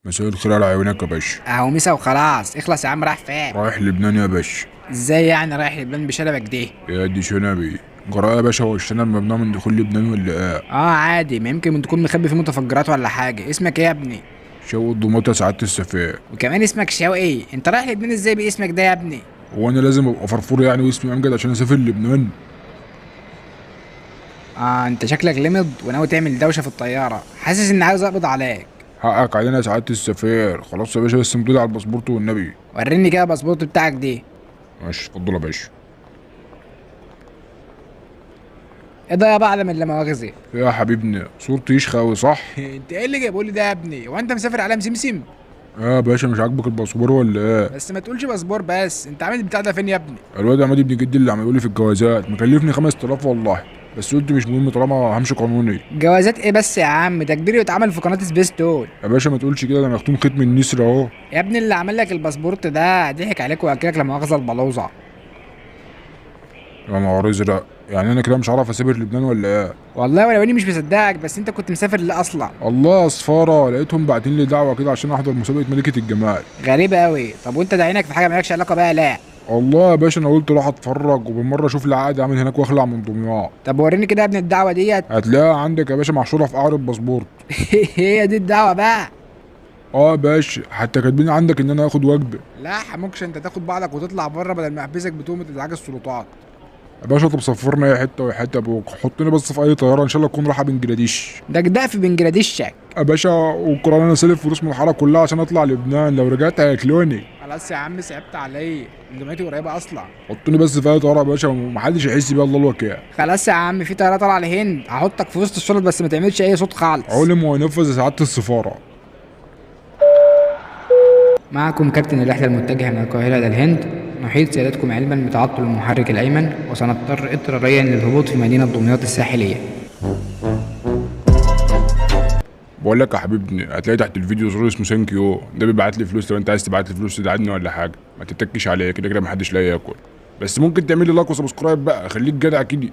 مساء الخير على عيونك يا باشا. اهو ميسا وخلاص، اخلص يا عم. رايح فين؟ رايح لبنان يا باشا. ازاي يعني رايح لبنان بشنبك دي؟ يا دي شنبي. جراء يا باشا، هو الشنب ممنوع من دخول لبنان ولا ايه؟ اه عادي، ما يمكن تكون مخبي فيه متفجرات ولا حاجه. اسمك ايه يا ابني؟ شو الضماط يا سعادة السفير. وكمان اسمك شوقي؟ انت رايح لبنان ازاي باسمك ده يا ابني؟ هو انا لازم ابقى فرفور يعني واسمي امجد عشان اسافر لبنان؟ انت شكلك لمض وناوي تعمل دوشه في الطياره. حاسس اني عايز اقبض عليك. حقك علينا يا سعادة السفير. خلاص يا باشا، بس امضي على الباسبورت والنبي. وريني كده الباسبورت بتاعك دي. ماشي، اتفضل يا باشا. ايه ده يا بعلم اللي مؤاخذه؟ يا حبيبنا صورتي يشخى أوي صح؟ انت ايه اللي جايبه لي ده يا ابني؟ وانت مسافر على مسمسم؟ يا باشا مش عاجبك الباسبور ولا ايه؟ بس ما تقولش باسبور بس، انت عامل البتاع ده فين يا ابني؟ الواد عماد ابن جدي اللي عم يقول لي في الجوازات مكلفني 5000 والله. بس قلت مش مهم طالما همشي قانوني. جوازات ايه بس يا عم؟ ده كبير واتعمل في قناه سبيستون. يا باشا ما تقولش كده، ده مختوم ختم النسر اهو. يا ابني اللي عمل لك الباسبورت ده ضحك عليك واكلك لا مؤاخذه البلوزه. يا نهار ازرق، يعني انا كده مش هعرف اسافر لبنان ولا ايه؟ والله ولو اني مش مصدقك، بس انت كنت مسافر ليه اصلا؟ الله يا صفاره، لقيتهم باعتين لي دعوه كده عشان احضر مسابقه ملكه الجمال. غريبه قوي. طب وانت ده عينك في حاجه مالكش علاقه بقى؟ لا. والله يا باشا انا قلت اروح اتفرج وبالمره اشوف العقد عامل هناك واخلع من دمياط. طب وريني كده يا ابني الدعوه ديت. هتلاقيها عندك يا باشا محشوره في قعر الباسبورت. هي دي الدعوه بقى؟ اه يا باشا، حتى كاتبين عندك ان انا هاخد وجبه. لا حموكش، انت تاخد بعضك وتطلع بره بدل ما احبسك بتهمه ازعاج السلطات. يا باشا طب سفرنا اي حته وأي حته ابوك، حطني بس في اي طياره ان شاء الله تكون رايحه بنجلاديش. ده جدع في بنجلاديش. يا باشا والقران انا سالف فلوس من الحاره كلها عشان اطلع لبنان، لو رجعت هياكلوني. خلاص يا عم صعبت عليا، جامعتي قريبه اصلا. حطني بس في اي طياره يا باشا ومحدش يحس بيها، الله الوكيل. خلاص يا عم، في طياره طالعه لهند، هحطك في وسط الشرط بس ما تعملش اي صوت خالص. علم وينفذ سعاده السفاره. معكم كابتن الرحلة المتجهة من القاهرة إلى الهند. نحيط سيادتكم علما بتعطل المحرك الأيمن، وسنضطر اضطراريا للهبوط في مدينة دمياط الساحلية. بقول لك يا حبيبي، هتلاقي تحت الفيديو زرار اسمه ثانك يو، ده بيبعت لي فلوس لو انت عايز تبعت لي فلوس تدعمني ولا حاجه. ما تتكش عليا، كده كده محدش لاقي ياكل. بس ممكن تعمل لي لايك وسبسكرايب بقى، خليك جدع كده.